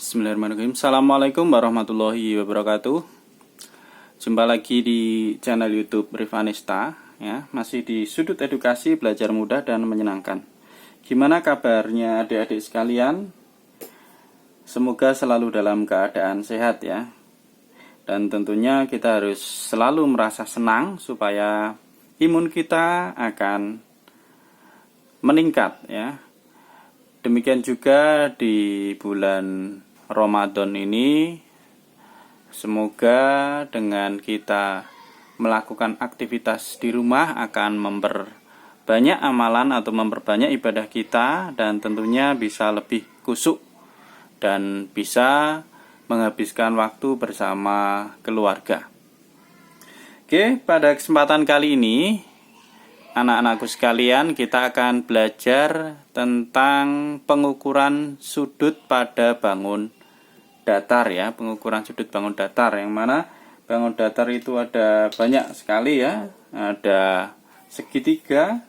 Bismillahirrahmanirrahim. Assalamualaikum warahmatullahi wabarakatuh. Jumpa lagi di channel YouTube Rivanista, ya, masih di sudut edukasi belajar mudah dan menyenangkan. Gimana kabarnya adik-adik sekalian? Semoga selalu dalam keadaan sehat ya. Dan tentunya kita harus selalu merasa senang supaya imun kita akan meningkat ya. Demikian juga di bulan Ramadan ini, semoga dengan kita melakukan aktivitas di rumah akan memperbanyak amalan atau memperbanyak ibadah kita, dan tentunya bisa lebih khusyuk dan bisa menghabiskan waktu bersama keluarga. Oke, pada kesempatan kali ini anak-anakku sekalian, kita akan belajar tentang pengukuran sudut pada bangun datar ya, pengukuran sudut bangun datar, yang mana bangun datar itu ada banyak sekali ya, ada segitiga,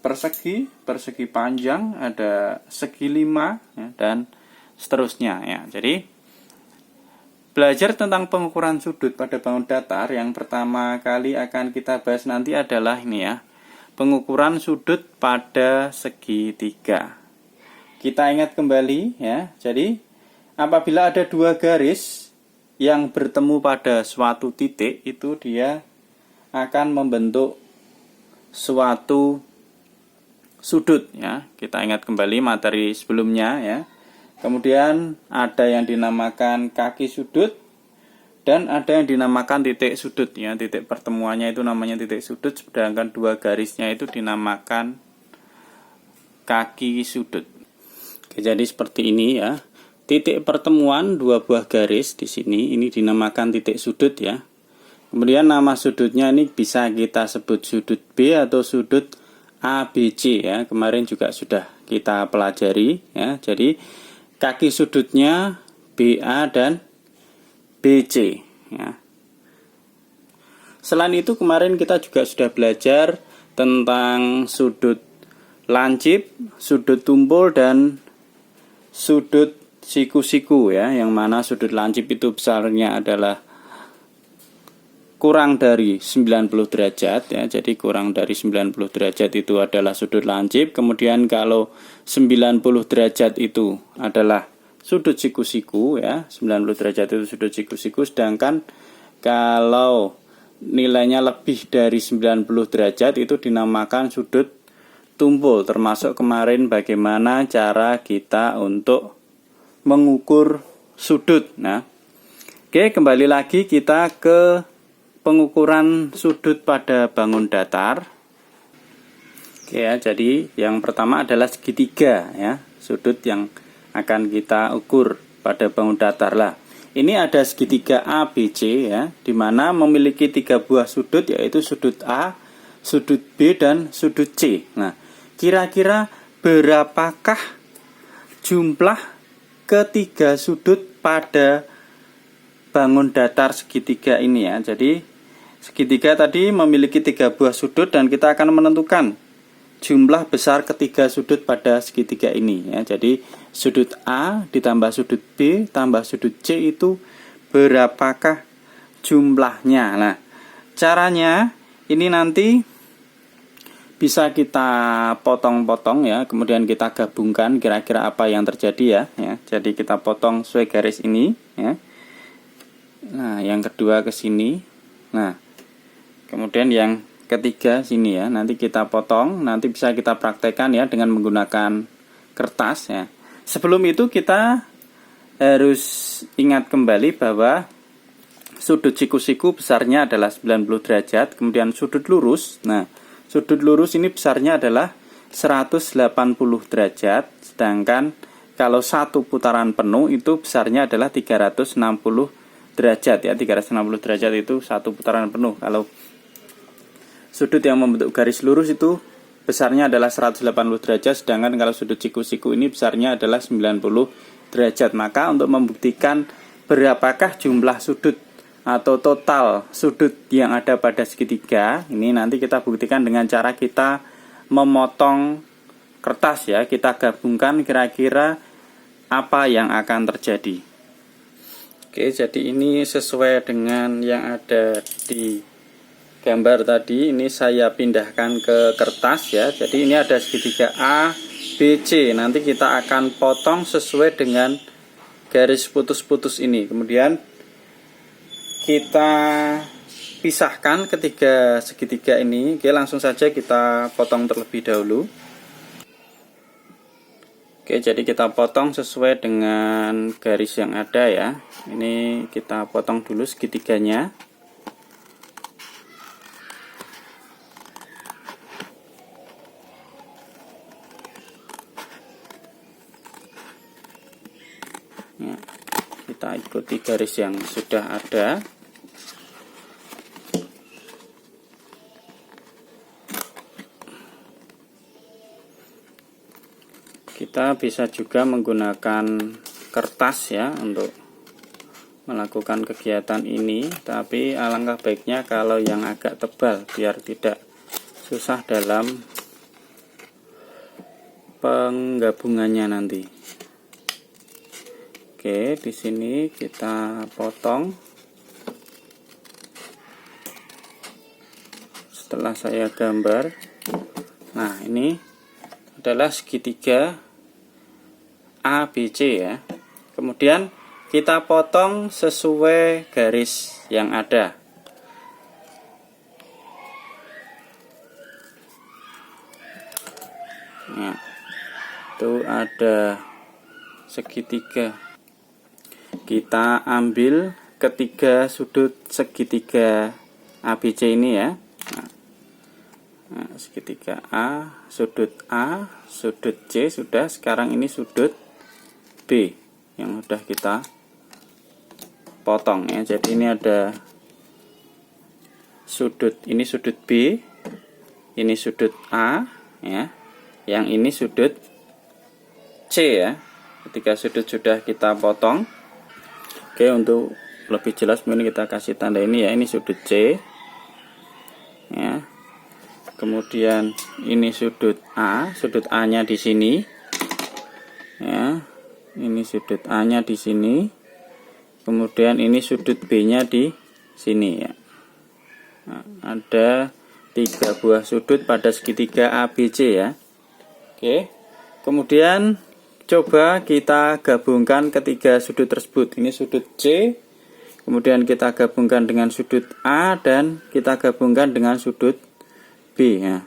persegi, persegi panjang, ada segi lima ya, dan seterusnya ya. Jadi belajar tentang pengukuran sudut pada bangun datar, yang pertama kali akan kita bahas nanti adalah ini ya, pengukuran sudut pada segitiga. Kita ingat kembali ya, jadi apabila ada dua garis yang bertemu pada suatu titik, itu dia akan membentuk suatu sudut ya. Kita ingat kembali materi sebelumnya ya. Kemudian ada yang dinamakan kaki sudut dan ada yang dinamakan titik sudut ya. Titik pertemuannya itu namanya titik sudut, sedangkan dua garisnya itu dinamakan kaki sudut. Oke, jadi seperti ini ya. Titik pertemuan dua buah garis di sini ini dinamakan titik sudut ya. Kemudian nama sudutnya ini bisa kita sebut sudut B atau sudut ABC ya. Kemarin juga sudah kita pelajari ya. Jadi kaki sudutnya BA dan BC ya. Selain itu kemarin kita juga sudah belajar tentang sudut lancip, sudut tumpul, dan sudut siku-siku ya, yang mana sudut lancip itu besarnya adalah kurang dari 90 derajat ya. Jadi kurang dari 90 derajat itu adalah sudut lancip. Kemudian kalau 90 derajat itu adalah sudut siku-siku ya. 90 derajat itu sudut siku-siku, sedangkan kalau nilainya lebih dari 90 derajat itu dinamakan sudut tumpul. Termasuk kemarin bagaimana cara kita untuk mengukur sudut. Nah, oke, kembali lagi kita ke pengukuran sudut pada bangun datar. Oke ya, jadi yang pertama adalah segitiga ya, sudut yang akan kita ukur pada bangun datar lah. Ini ada segitiga ABC ya, di mana memiliki tiga buah sudut, yaitu sudut A, sudut B, dan sudut C. Nah, kira-kira berapakah jumlah ketiga sudut pada bangun datar segitiga ini ya. Jadi segitiga tadi memiliki tiga buah sudut, dan kita akan menentukan jumlah besar ketiga sudut pada segitiga ini ya. Jadi sudut A ditambah sudut B tambah sudut C itu berapakah jumlahnya. Nah, caranya ini nanti bisa kita potong-potong ya, kemudian kita gabungkan kira-kira apa yang terjadi ya. Jadi kita potong sesuai garis ini ya. Nah, yang kedua ke sini. Nah, kemudian yang ketiga sini ya. Nanti kita potong, nanti bisa kita praktekkan ya dengan menggunakan kertas ya. Sebelum itu kita harus ingat kembali bahwa sudut siku-siku besarnya adalah 90 derajat, kemudian sudut lurus. Nah, sudut lurus ini besarnya adalah 180 derajat, sedangkan kalau satu putaran penuh itu besarnya adalah 360 derajat ya. 360 derajat itu satu putaran penuh. Kalau sudut yang membentuk garis lurus itu besarnya adalah 180 derajat, sedangkan kalau sudut siku-siku ini besarnya adalah 90 derajat. Maka untuk membuktikan berapakah jumlah sudut atau total sudut yang ada pada segitiga, ini nanti kita buktikan dengan cara kita memotong kertas ya. Kita gabungkan kira-kira apa yang akan terjadi. Oke, jadi ini sesuai dengan yang ada di gambar tadi. Ini saya pindahkan ke kertas ya. Jadi ini ada segitiga A, B, C. Nanti kita akan potong sesuai dengan garis putus-putus ini. Kemudian kita pisahkan ketiga segitiga ini. Oke, langsung saja kita potong terlebih dahulu. Oke, jadi kita potong sesuai dengan garis yang ada ya. Ini kita potong dulu segitiganya. Ya, kita ikuti garis yang sudah ada. Kita bisa juga menggunakan kertas ya untuk melakukan kegiatan ini, tapi alangkah baiknya kalau yang agak tebal biar tidak susah dalam penggabungannya nanti. Oke, di sini kita potong. Setelah saya gambar, nah ini adalah segitiga ABC ya. Kemudian kita potong sesuai garis yang ada. Nah, itu ada segitiga. Kita ambil ketiga sudut segitiga ABC ini ya. Nah, segitiga A, sudut C sudah. Sekarang ini sudut B yang sudah kita potong ya. Jadi ini ada sudut, ini sudut B, ini sudut A ya. Yang ini sudut C ya. Ketika sudut sudah kita potong. Oke, untuk lebih jelas mungkin kita kasih tanda ini ya. Ini sudut C ya. Kemudian ini sudut A-nya di sini. Ya. Ini sudut A-nya di sini. Kemudian ini sudut B-nya di sini ya. Nah, ada 3 buah sudut pada segitiga ABC ya. Oke. Kemudian coba kita gabungkan ketiga sudut tersebut. Ini sudut C. Kemudian kita gabungkan dengan sudut A dan kita gabungkan dengan sudut B ya.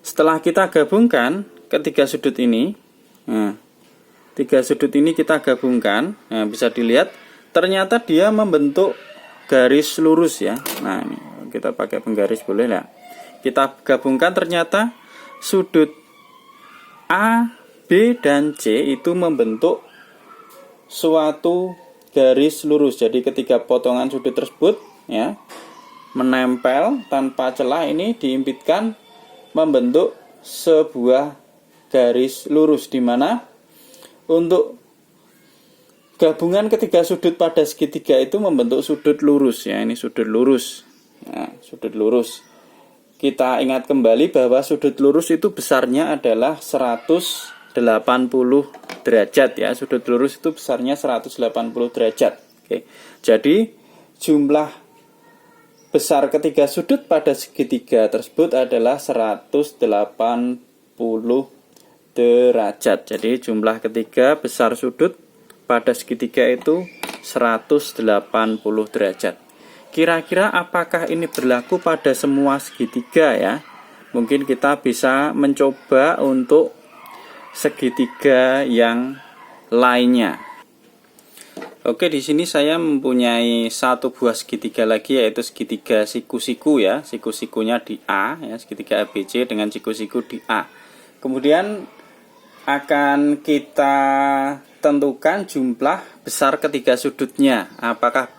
Setelah kita gabungkan ketiga sudut ini, nah, 3 sudut ini kita gabungkan, nah, bisa dilihat ternyata dia membentuk garis lurus ya. Nah, ini kita pakai penggaris boleh lah. Kita gabungkan ternyata sudut A, B, dan C itu membentuk suatu garis lurus. Jadi ketika potongan sudut tersebut ya menempel tanpa celah, ini diimpitkan membentuk sebuah garis lurus, di mana untuk gabungan ketiga sudut pada segitiga itu membentuk sudut lurus ya. Ini sudut lurus. Nah, sudut lurus. Kita ingat kembali bahwa sudut lurus itu besarnya adalah 180 derajat ya. Sudut lurus itu besarnya 180 derajat. Oke. Jadi jumlah besar ketiga sudut pada segitiga tersebut adalah 180 derajat. Jadi jumlah ketiga besar sudut pada segitiga itu 180 derajat. Kira-kira apakah ini berlaku pada semua segitiga ya? Mungkin kita bisa mencoba untuk segitiga yang lainnya. Oke, di sini saya mempunyai satu buah segitiga lagi, yaitu segitiga siku-siku ya. Siku-sikunya di A ya, segitiga ABC dengan siku-siku di A. Kemudian akan kita tentukan jumlah besar ketiga sudutnya. Apakah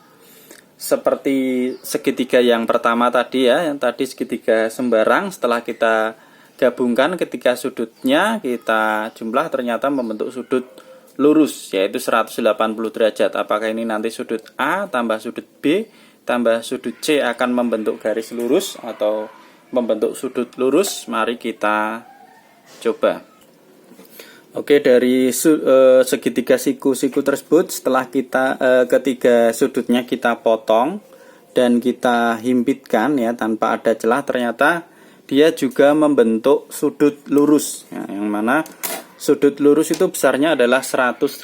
seperti segitiga yang pertama tadi ya, yang tadi segitiga sembarang, setelah kita gabungkan ketiga sudutnya, kita jumlah ternyata membentuk sudut lurus, yaitu 180 derajat. Apakah ini nanti sudut A tambah sudut B tambah sudut C akan membentuk garis lurus atau membentuk sudut lurus? Mari kita coba. Oke, dari segitiga siku-siku tersebut, setelah kita ketiga sudutnya kita potong dan kita himpitkan ya tanpa ada celah, ternyata dia juga membentuk sudut lurus ya, yang mana sudut lurus itu besarnya adalah 180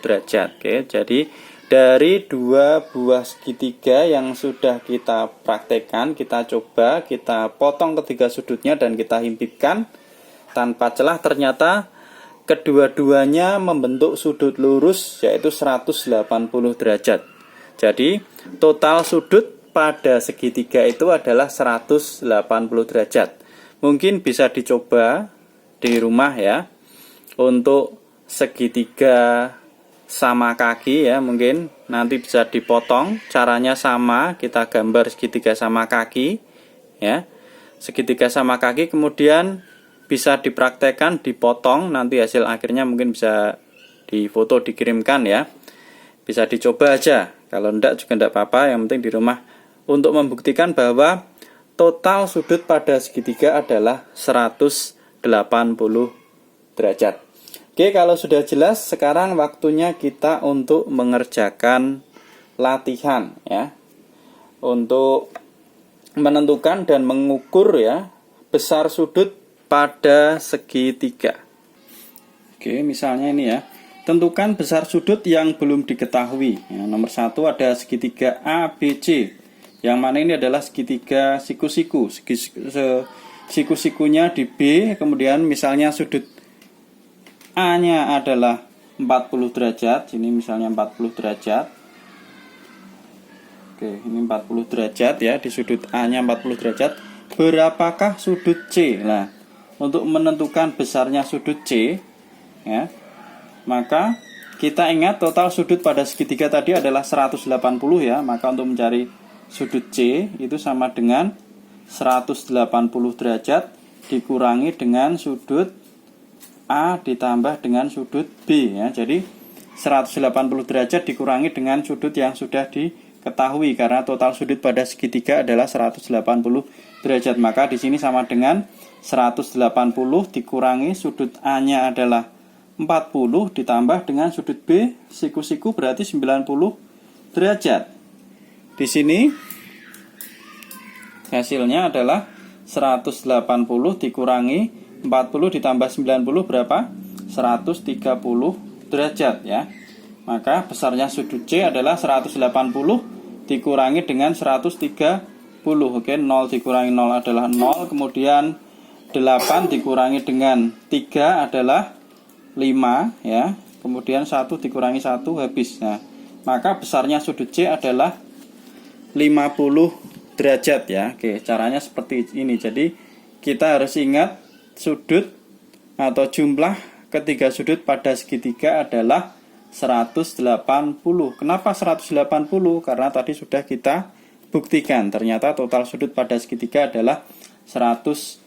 derajat. Oke, jadi dari dua buah segitiga yang sudah kita praktekkan, kita coba, kita potong ketiga sudutnya dan kita himpitkan tanpa celah, ternyata kedua-duanya membentuk sudut lurus yaitu 180 derajat. Jadi total sudut pada segitiga itu adalah 180 derajat. Mungkin bisa dicoba di rumah ya. Untuk segitiga sama kaki ya, mungkin nanti bisa dipotong. Caranya sama, kita gambar segitiga sama kaki ya. Segitiga sama kaki, kemudian bisa dipraktekkan, dipotong, nanti hasil akhirnya mungkin bisa difoto, dikirimkan ya. Bisa dicoba aja, kalau enggak juga enggak apa-apa, yang penting di rumah, untuk membuktikan bahwa total sudut pada segitiga adalah 180 derajat. Oke, kalau sudah jelas, sekarang waktunya kita untuk mengerjakan latihan ya. Untuk menentukan dan mengukur ya besar sudut pada segitiga. Oke, misalnya ini ya. Tentukan besar sudut yang belum diketahui. Ya, nomor 1 ada segitiga ABC. Yang mana ini adalah segitiga siku-siku. Siku-sikunya di B, kemudian misalnya sudut A-nya adalah 40 derajat. Ini misalnya 40 derajat. Oke, ini 40 derajat ya, di sudut A-nya 40 derajat. Berapakah sudut C? Nah, untuk menentukan besarnya sudut C ya, maka kita ingat total sudut pada segitiga tadi adalah 180 ya, maka untuk mencari sudut C itu sama dengan 180 derajat dikurangi dengan sudut A ditambah dengan sudut B ya. Jadi 180 derajat dikurangi dengan sudut yang sudah diketahui, karena total sudut pada segitiga adalah 180 derajat, maka di sini sama dengan 180 dikurangi sudut A-nya adalah 40 ditambah dengan sudut B siku-siku berarti 90 derajat. Di sini hasilnya adalah 180 dikurangi 40 ditambah 90 berapa? 130 derajat ya. Maka besarnya sudut C adalah 180 dikurangi dengan 130. Oke, 0 dikurangi 0 adalah 0, kemudian 8 dikurangi dengan 3 adalah 5 ya. Kemudian 1 dikurangi 1 habis. Nah, maka besarnya sudut C adalah 50 derajat ya. Oke, caranya seperti ini. Jadi kita harus ingat sudut atau jumlah ketiga sudut pada segitiga adalah 180. Kenapa 180? Karena tadi sudah kita buktikan, ternyata total sudut pada segitiga adalah 180.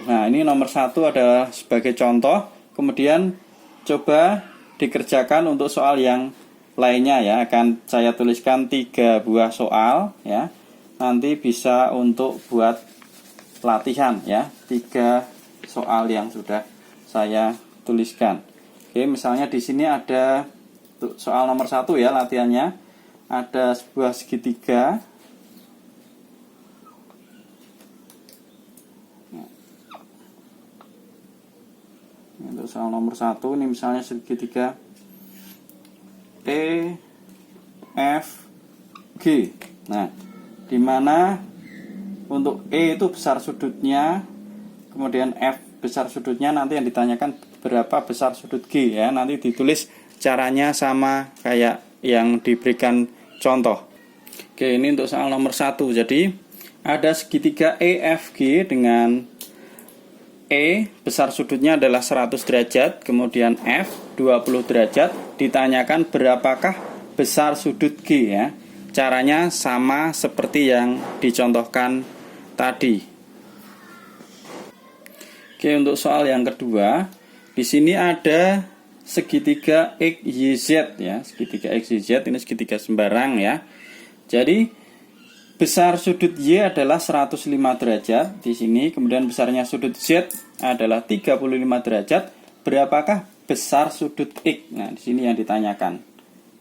Nah, ini nomor 1 adalah sebagai contoh. Kemudian coba dikerjakan untuk soal yang lainnya ya. Akan saya tuliskan 3 buah soal ya. Nanti bisa untuk buat latihan ya. 3 soal yang sudah saya tuliskan. Oke, misalnya di sini ada soal nomor 1 ya, latihannya. Ada sebuah segitiga. Untuk soal nomor 1 ini misalnya segitiga E F G. Nah, di mana untuk E itu besar sudutnya, kemudian F besar sudutnya, nanti yang ditanyakan berapa besar sudut G ya. Nanti ditulis caranya sama kayak yang diberikan contoh. Oke, ini untuk soal nomor 1. Jadi ada segitiga EFG dengan E besar sudutnya adalah 100 derajat, kemudian F 20 derajat. Ditanyakan berapakah besar sudut G ya. Caranya sama seperti yang dicontohkan tadi. Oke, untuk soal yang kedua, di sini ada segitiga XYZ ya, segitiga XYZ ini segitiga sembarang ya. Jadi besar sudut Y adalah 105 derajat di sini, kemudian besarnya sudut Z adalah 35 derajat. berapakah besar sudut X? Nah, di sini yang ditanyakan.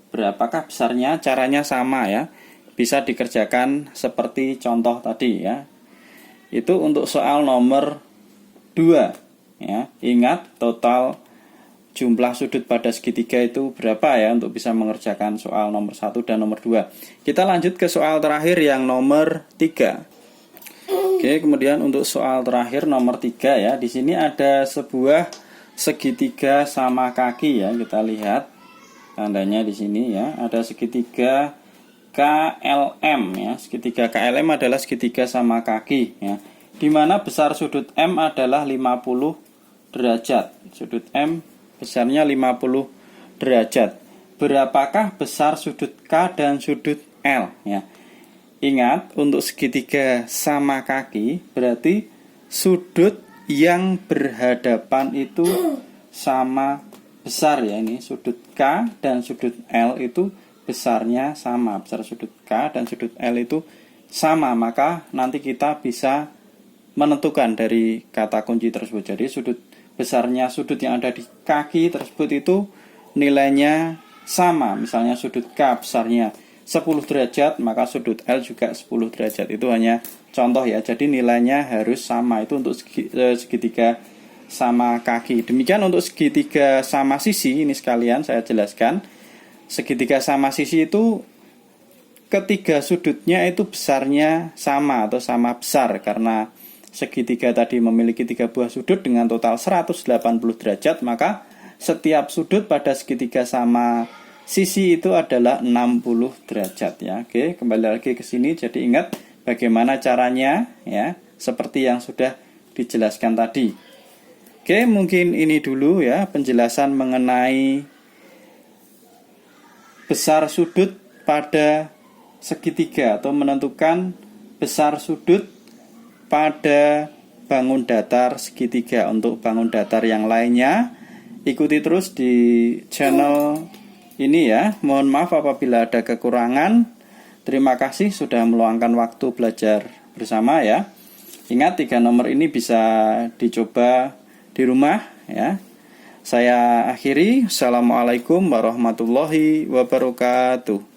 Berapakah besarnya? Caranya sama ya. Bisa dikerjakan seperti contoh tadi ya. Itu untuk soal nomor 2 ya. Ingat total jumlah sudut pada segitiga itu berapa ya untuk bisa mengerjakan soal nomor 1 dan nomor 2. Kita lanjut ke soal terakhir yang nomor 3. Oke, kemudian untuk soal terakhir nomor 3 ya. Di sini ada sebuah segitiga sama kaki ya. Kita lihat tandanya di sini ya. Ada segitiga KLM ya. Segitiga KLM adalah segitiga sama kaki ya. Di mana besar sudut M adalah 50 derajat. Sudut M besarnya 50 derajat. Berapakah besar sudut K dan sudut L ya? Ingat, untuk segitiga sama kaki berarti sudut yang berhadapan itu sama besar ya. Ini sudut K dan sudut L itu besarnya sama. Besar sudut K dan sudut L itu sama. Maka nanti kita bisa menentukan dari kata kunci tersebut. Jadi besarnya sudut yang ada di kaki tersebut itu nilainya sama. Misalnya sudut K besarnya 10 derajat, maka sudut L juga 10 derajat. Itu hanya contoh ya. Jadi nilainya harus sama. Itu untuk segitiga sama kaki. Demikian untuk segitiga sama sisi. Ini sekalian saya jelaskan. Segitiga sama sisi itu ketiga sudutnya itu besarnya sama atau sama besar. Karena segitiga tadi memiliki 3 buah sudut dengan total 180 derajat. Maka setiap sudut pada segitiga sama sisi itu adalah 60 derajat ya. Oke, kembali lagi ke sini. Jadi ingat bagaimana caranya ya, seperti yang sudah dijelaskan tadi. Oke, mungkin ini dulu ya penjelasan mengenai besar sudut pada segitiga atau menentukan besar sudut pada bangun datar segitiga. Untuk bangun datar yang lainnya ikuti terus di channel ini ya. Mohon maaf apabila ada kekurangan. Terima kasih sudah meluangkan waktu belajar bersama ya. Ingat 3 nomor ini bisa dicoba di rumah ya. Saya akhiri. Assalamualaikum warahmatullahi wabarakatuh.